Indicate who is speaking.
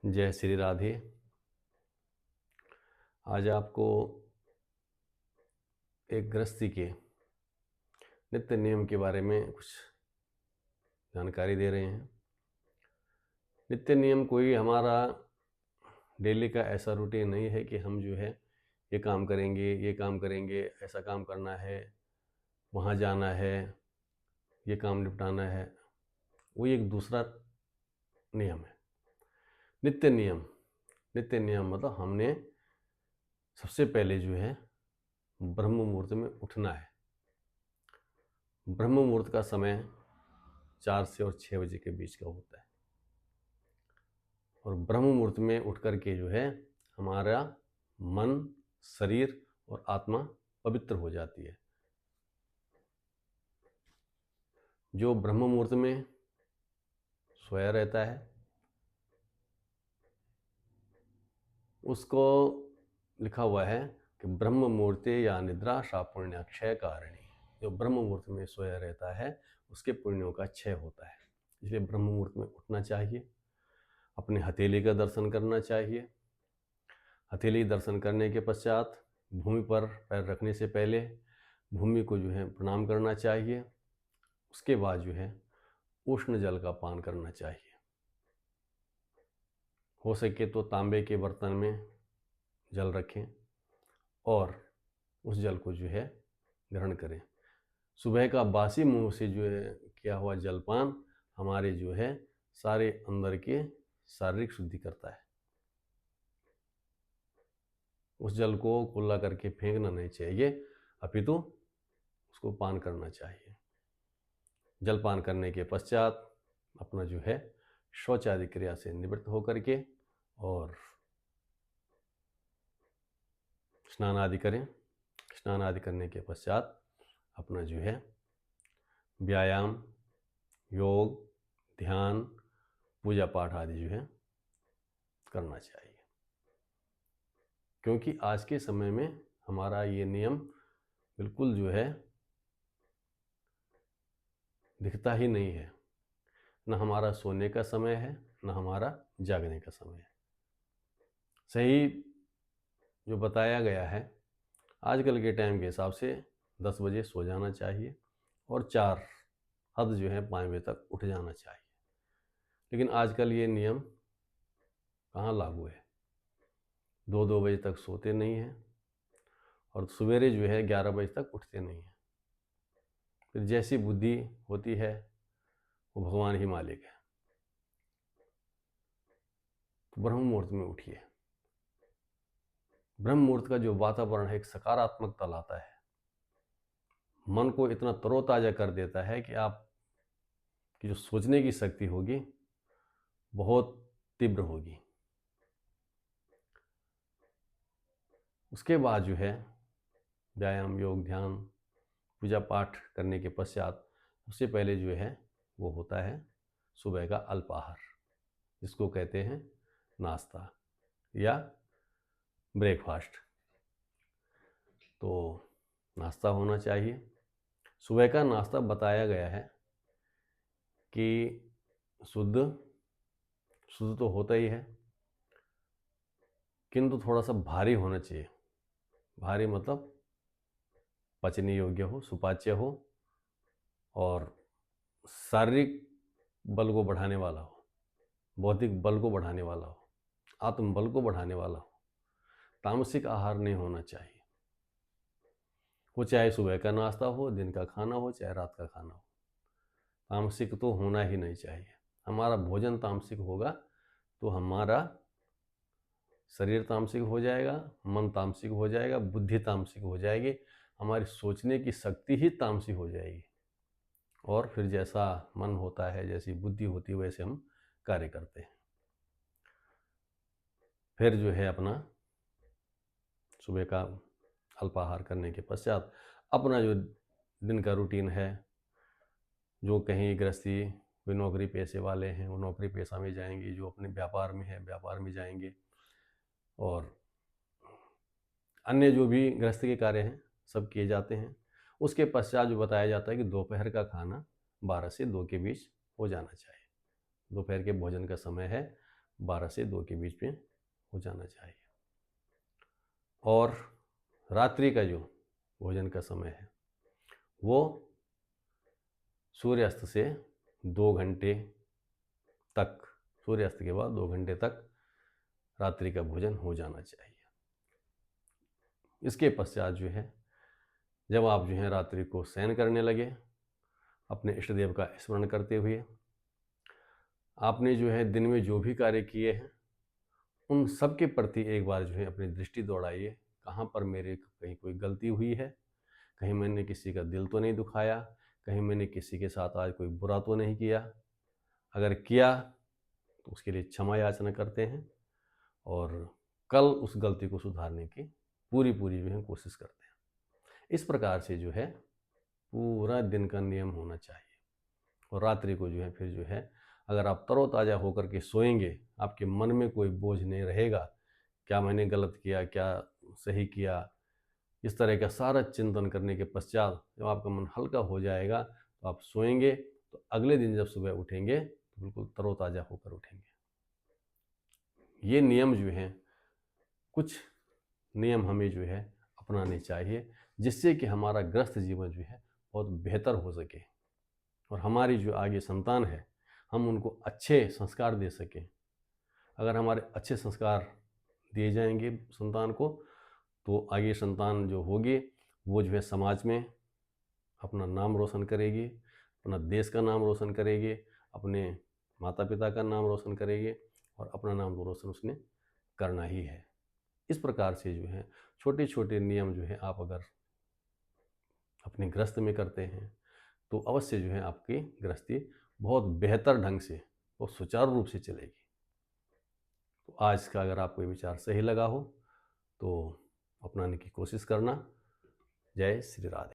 Speaker 1: जय श्री राधे। आज आपको एक गृहस्थी के नित्य नियम के बारे में कुछ जानकारी दे रहे हैं। नित्य नियम कोई हमारा डेली का ऐसा रूटीन नहीं है कि हम जो है ये काम करेंगे, ऐसा काम करना है, वहाँ जाना है, ये काम निपटाना है। वो एक दूसरा नियम है। नित्य नियम मतलब हमने सबसे पहले जो है ब्रह्म मुहूर्त में उठना है। ब्रह्म मुहूर्त का समय 4 से और 6 बजे के बीच का होता है और ब्रह्म मुहूर्त में उठ करके जो है हमारा मन, शरीर और आत्मा पवित्र हो जाती है। जो ब्रह्म मुहूर्त में सोया रहता है उसको लिखा हुआ है कि ब्रह्म मुहूर्ते या निद्रा सा पुण्य क्षय कारिणी। जो ब्रह्म मुहूर्त में सोया रहता है उसके पुण्यों का क्षय होता है। इसलिए ब्रह्म मुहूर्त में उठना चाहिए, अपने हथेली का दर्शन करना चाहिए। हथेली दर्शन करने के पश्चात भूमि पर पैर रखने से पहले भूमि को जो है प्रणाम करना चाहिए। उसके बाद जो है उष्ण जल का पान करना चाहिए। हो सके तो तांबे के बर्तन में जल रखें और उस जल को जो है ग्रहण करें। सुबह का बासी मुंह से जो है किया हुआ जलपान हमारे जो है सारे अंदर के शारीरिक शुद्धि करता है। उस जल को कुल्ला करके फेंकना नहीं चाहिए, अपितु उसको पान करना चाहिए। जलपान करने के पश्चात अपना जो है शौच आदि क्रिया से निवृत्त होकर के और स्नान आदि करें। स्नान आदि करने के पश्चात अपना जो है व्यायाम, योग, ध्यान, पूजा पाठ आदि जो है करना चाहिए। क्योंकि आज के समय में हमारा ये नियम बिल्कुल जो है दिखता ही नहीं है। न हमारा सोने का समय है, न हमारा जागने का समय है। सही जो बताया गया है आजकल के टाइम के हिसाब से 10 बजे सो जाना चाहिए और 4 हद जो है 5 बजे तक उठ जाना चाहिए। लेकिन आजकल ये नियम कहाँ लागू है। 2-2 बजे तक सोते नहीं हैं और सवेरे जो है 11 बजे तक उठते नहीं हैं। फिर जैसी बुद्धि होती है वो भगवान ही मालिक है। तो ब्रह्म मुहूर्त में उठिए। ब्रह्म मुहूर्त का जो वातावरण है एक सकारात्मकता लाता है, मन को इतना तरोताजा कर देता है कि आपकी जो सोचने की शक्ति होगी बहुत तीव्र होगी। उसके बाद जो है व्यायाम, योग, ध्यान, पूजा पाठ करने के पश्चात सबसे पहले जो है वो होता है सुबह का अल्पाहार, जिसको कहते हैं नाश्ता या ब्रेकफास्ट। तो नाश्ता होना चाहिए। सुबह का नाश्ता बताया गया है कि शुद्ध तो होता ही है, किंतु थोड़ा सा भारी होना चाहिए। भारी मतलब पचने योग्य हो, सुपाच्य हो और शारीरिक बल को बढ़ाने वाला हो, बौद्धिक बल को बढ़ाने वाला हो, आत्मबल को बढ़ाने वाला हो। तामसिक आहार नहीं होना चाहिए। वो चाहे सुबह का नाश्ता हो, दिन का खाना हो, चाहे रात का खाना हो, तामसिक तो होना ही नहीं चाहिए। हमारा भोजन तामसिक होगा तो हमारा शरीर तामसिक हो जाएगा, मन तामसिक हो जाएगा, बुद्धि तामसिक हो जाएगी, हमारी सोचने की शक्ति ही तामसिक हो जाएगी और फिर जैसा मन होता है, जैसी बुद्धि होती है, वैसे हम कार्य करते हैं। फिर जो है अपना सुबह का अल्पाहार करने के पश्चात अपना जो दिन का रूटीन है, जो कहीं गृहस्थी कोई नौकरी पेशे वाले हैं वो नौकरी पेशा में जाएंगे, जो अपने व्यापार में है व्यापार में जाएंगे और अन्य जो भी गृहस्थी के कार्य हैं सब किए जाते हैं। उसके पश्चात जो बताया जाता है कि दोपहर का खाना 12 से 2 के बीच हो जाना चाहिए। दोपहर के भोजन का समय है 12 से 2 के बीच में हो जाना चाहिए। और रात्रि का जो भोजन का समय है वो सूर्यास्त से 2 घंटे तक, सूर्यास्त के बाद 2 घंटे तक रात्रि का भोजन हो जाना चाहिए। इसके पश्चात जो है जब आप जो है रात्रि को शयन करने लगे, अपने इष्ट देव का स्मरण करते हुए, आपने जो है दिन में जो भी कार्य किए हैं उन सब के प्रति एक बार जो है अपनी दृष्टि दौड़ाइए। कहाँ पर मेरे कहीं कोई गलती हुई है, कहीं मैंने किसी का दिल तो नहीं दुखाया, कहीं मैंने किसी के साथ आज कोई बुरा तो नहीं किया। अगर किया तो उसके लिए क्षमा याचना करते हैं और कल उस गलती को सुधारने की पूरी जो है कोशिश करते हैं। इस प्रकार से जो है पूरा दिन का नियम होना चाहिए। और रात्रि को जो है फिर जो है अगर आप तरोताज़ा होकर के सोएंगे, आपके मन में कोई बोझ नहीं रहेगा, क्या मैंने गलत किया, क्या सही किया, इस तरह का सारा चिंतन करने के पश्चात जब आपका मन हल्का हो जाएगा तो आप सोएंगे, तो अगले दिन जब सुबह उठेंगे तो बिल्कुल तरोताज़ा होकर उठेंगे। ये नियम जो हैं, कुछ नियम हमें जो है अपनाने चाहिए, जिससे कि हमारा ग्रस्त जीवन जो है बहुत बेहतर हो सके और हमारी जो आगे संतान है हम उनको अच्छे संस्कार दे सकें। अगर हमारे अच्छे संस्कार दिए जाएंगे संतान को, तो आगे संतान जो होगी वो जो है समाज में अपना नाम रोशन करेगी, अपना देश का नाम रोशन करेगी, अपने माता पिता का नाम रोशन करेगी और अपना नाम तो रोशन उसने करना ही है। इस प्रकार से जो है छोटे छोटे नियम जो है आप अगर अपने गृहस्थ में करते हैं तो अवश्य जो है आपकी गृहस्थी बहुत बेहतर ढंग से और सुचारू रूप से चलेगी। तो आज का अगर आपको ये विचार सही लगा हो तो अपनाने की कोशिश करना। जय श्री राधे।